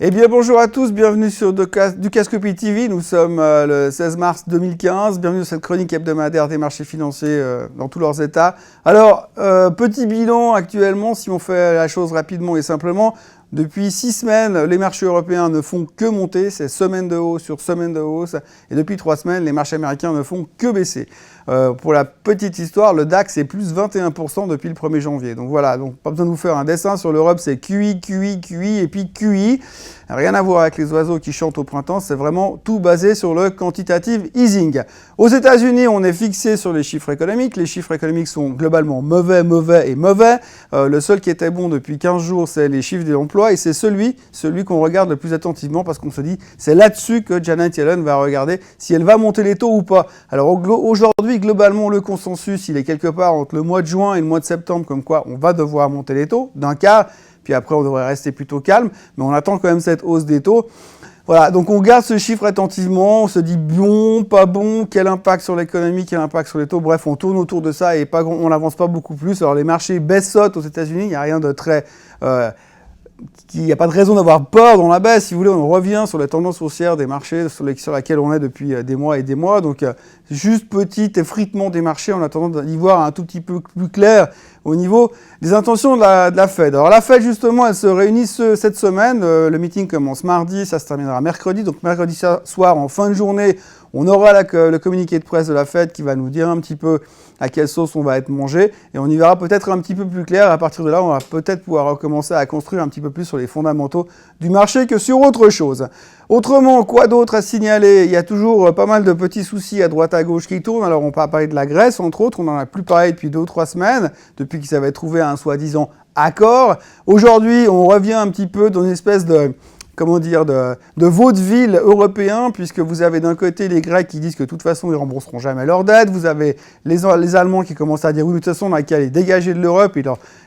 Eh bien bonjour à tous, bienvenue sur Ducascopie TV, nous sommes le 16 mars 2015, bienvenue sur cette chronique hebdomadaire des marchés financiers dans tous leurs états. Alors, petit bilan actuellement, si on fait la chose rapidement et simplement, depuis 6 semaines, les marchés européens ne font que monter, c'est semaine de hausse sur semaine de hausse, et depuis 3 semaines, les marchés américains ne font que baisser. Pour la petite histoire, le DAX est plus 21% depuis le 1er janvier. Donc voilà, donc pas besoin de vous faire un dessin sur l'Europe, c'est QI, QI, QI et puis QI. Rien à voir avec les oiseaux qui chantent au printemps, c'est vraiment tout basé sur le quantitative easing. Aux États-Unis, on est fixé sur les chiffres économiques. Les chiffres économiques sont globalement mauvais. Le seul qui était bon depuis 15 jours, c'est les chiffres de l'emploi et c'est celui qu'on regarde le plus attentivement parce qu'on se dit c'est là-dessus que Janet Yellen va regarder si elle va monter les taux ou pas. Alors aujourd'hui, globalement, le consensus, il est quelque part entre le mois de juin et le mois de septembre, comme quoi on va devoir monter les taux d'un quart. Puis après, on devrait rester plutôt calme, mais on attend quand même cette hausse des taux. Voilà, donc on regarde ce chiffre attentivement, on se dit bon, pas bon, quel impact sur l'économie, quel impact sur les taux. Bref, on tourne autour de ça et on n'avance pas beaucoup plus. Alors les marchés baissent aux États-Unis, il n'y a rien de très... Il n'y a pas de raison d'avoir peur dans la baisse. Si vous voulez, on revient sur la tendance haussière des marchés sur laquelle on est depuis des mois et des mois. Donc, juste petit effritement des marchés en attendant d'y voir un tout petit peu plus clair au niveau des intentions de la Fed. Alors, la Fed, justement, elle se réunit cette semaine. Le meeting commence mardi, ça se terminera mercredi. Donc, mercredi soir, en fin de journée, on aura le communiqué de presse de la Fed qui va nous dire un petit peu à quelle sauce on va être mangé. Et on y verra peut-être un petit peu plus clair. À partir de là, on va peut-être pouvoir recommencer à construire un petit peu plus sur les fondamentaux du marché que sur autre chose. Autrement, quoi d'autre à signaler? Il y a toujours pas mal de petits soucis à droite à gauche qui tournent. Alors, on peut parler de la Grèce, entre autres. On n'en a plus parlé depuis 2 ou 3 semaines, depuis qu'ils avaient trouvé un soi-disant accord. Aujourd'hui, on revient un petit peu dans une espèce de vaudeville européen, puisque vous avez d'un côté les Grecs qui disent que de toute façon, ils rembourseront jamais leurs dettes. Vous avez les Allemands qui commencent à dire oui, de toute façon, on n'a qu'à les dégager de l'Europe et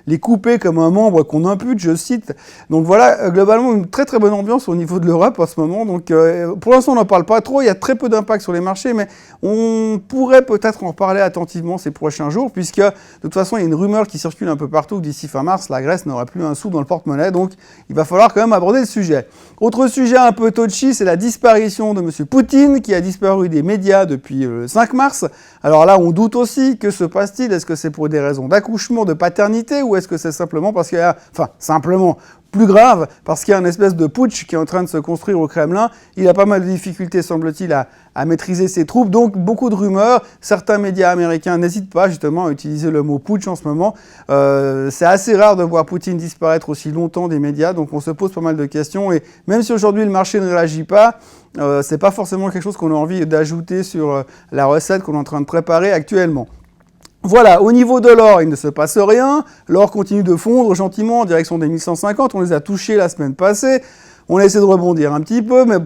les couper comme un membre qu'on impute, je cite. Donc voilà, globalement, une très très bonne ambiance au niveau de l'Europe en ce moment. Donc pour l'instant, on n'en parle pas trop. Il y a très peu d'impact sur les marchés, mais on pourrait peut-être en reparler attentivement ces prochains jours, puisque de toute façon, il y a une rumeur qui circule un peu partout que d'ici fin mars, la Grèce n'aurait plus un sou dans le porte-monnaie. Donc il va falloir quand même aborder le sujet. Autre sujet un peu touchy, c'est la disparition de M. Poutine, qui a disparu des médias depuis le 5 mars. Alors là, on doute aussi, que se passe-t-il? Est-ce que c'est pour des raisons d'accouchement, de paternité, ou est-ce que c'est simplement parce qu'il y a... Enfin, simplement... Plus grave, parce qu'il y a une espèce de putsch qui est en train de se construire au Kremlin. Il a pas mal de difficultés, semble-t-il, à maîtriser ses troupes. Donc, beaucoup de rumeurs. Certains médias américains n'hésitent pas, justement, à utiliser le mot putsch en ce moment. C'est assez rare de voir Poutine disparaître aussi longtemps des médias. Donc, on se pose pas mal de questions. Et même si aujourd'hui, le marché ne réagit pas, c'est pas forcément quelque chose qu'on a envie d'ajouter sur la recette qu'on est en train de préparer actuellement. Voilà, au niveau de l'or, il ne se passe rien. L'or continue de fondre gentiment en direction des 1150. On les a touchés la semaine passée. On a essayé de rebondir un petit peu, mais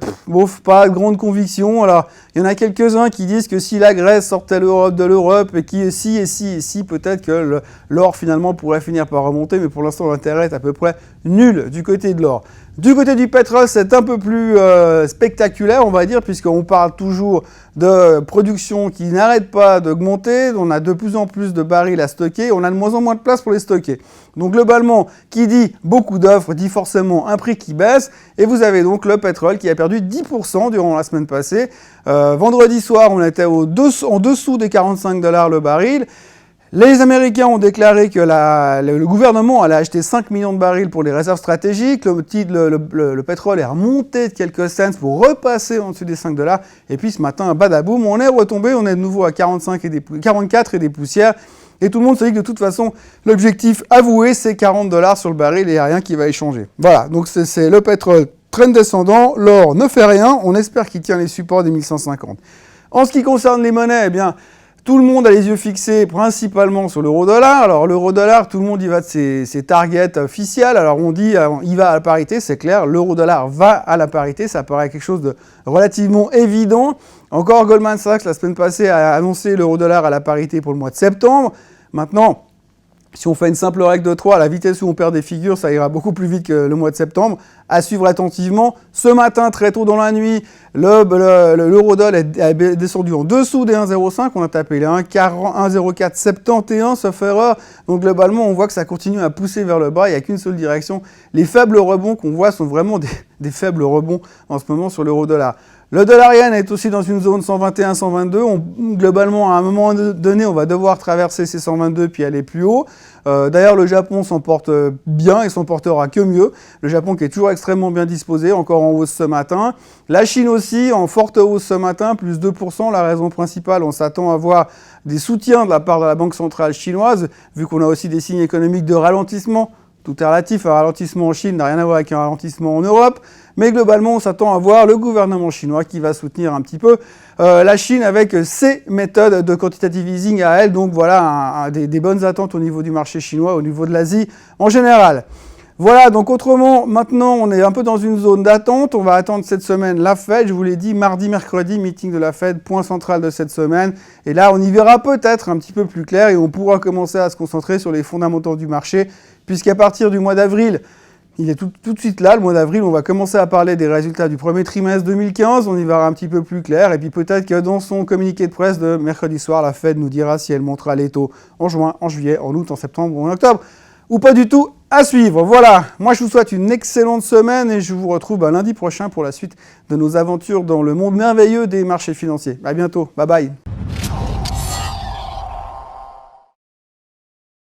pas de grande conviction. Alors, il y en a quelques-uns qui disent que si la Grèce sortait de l'Europe et qui si, peut-être que l'or finalement pourrait finir par remonter, mais pour l'instant l'intérêt est à peu près nul du côté de l'or. Du côté du pétrole, c'est un peu plus spectaculaire, on va dire, puisqu'on parle toujours de production qui n'arrête pas d'augmenter. On a de plus en plus de barils à stocker. On a de moins en moins de place pour les stocker. Donc globalement, qui dit beaucoup d'offres, dit forcément un prix qui baisse. Et vous avez donc le pétrole qui a perdu 10% durant la semaine passée. Vendredi soir, on était en dessous des 45$ le baril. Les Américains ont déclaré que le gouvernement allait acheter 5 millions de barils pour les réserves stratégiques. Le pétrole est remonté de quelques cents pour repasser en dessous des $5. Et puis ce matin, badaboum, on est retombé, on est de nouveau à 44 et des poussières. Et tout le monde se dit que de toute façon, l'objectif avoué, c'est $40 sur le baril et il n'y a rien qui va y changer. Voilà, donc c'est le pétrole traîne descendant, l'or ne fait rien, on espère qu'il tient les supports des 1150. En ce qui concerne les monnaies, eh bien, tout le monde a les yeux fixés principalement sur l'euro-dollar. Alors l'euro-dollar, tout le monde y va de ses targets officiels. Alors on dit, il va à la parité, c'est clair. L'euro-dollar va à la parité, ça paraît quelque chose de relativement évident. Encore Goldman Sachs, la semaine passée, a annoncé l'euro-dollar à la parité pour le mois de septembre. Maintenant, Si on fait une simple règle de 3, à la vitesse où on perd des figures, ça ira beaucoup plus vite que le mois de septembre. À suivre attentivement. Ce matin, très tôt dans la nuit, l'eurodoll est descendu en dessous des 1,05. On a tapé les 1,0471, sauf erreur. Donc globalement, on voit que ça continue à pousser vers le bas. Il n'y a qu'une seule direction. Les faibles rebonds qu'on voit sont vraiment des faibles rebonds en ce moment sur l'euro-dollar. Le dollar yen est aussi dans une zone 121-122. Globalement, à un moment donné, on va devoir traverser ces 122 puis aller plus haut. D'ailleurs, le Japon s'en porte bien et s'en portera que mieux. Le Japon qui est toujours extrêmement bien disposé, encore en hausse ce matin. La Chine aussi, en forte hausse ce matin, plus 2%. La raison principale, on s'attend à voir des soutiens de la part de la Banque centrale chinoise, vu qu'on a aussi des signes économiques de ralentissement. Tout est relatif, un ralentissement en Chine n'a rien à voir avec un ralentissement en Europe, mais globalement, on s'attend à voir le gouvernement chinois qui va soutenir un petit peu la Chine avec ses méthodes de quantitative easing à elle. Donc voilà, des bonnes attentes au niveau du marché chinois, au niveau de l'Asie en général. Voilà, donc autrement, maintenant, on est un peu dans une zone d'attente. On va attendre cette semaine la Fed. Je vous l'ai dit, mardi, mercredi, meeting de la Fed, point central de cette semaine. Et là, on y verra peut-être un petit peu plus clair et on pourra commencer à se concentrer sur les fondamentaux du marché, puisqu'à partir du mois d'avril, il est tout de suite là, le mois d'avril, on va commencer à parler des résultats du premier trimestre 2015, on y verra un petit peu plus clair, et puis peut-être que dans son communiqué de presse de mercredi soir, la Fed nous dira si elle montera les taux en juin, en juillet, en août, en septembre ou en octobre, ou pas du tout, à suivre. Voilà, moi je vous souhaite une excellente semaine et je vous retrouve lundi prochain pour la suite de nos aventures dans le monde merveilleux des marchés financiers. À bientôt, bye bye.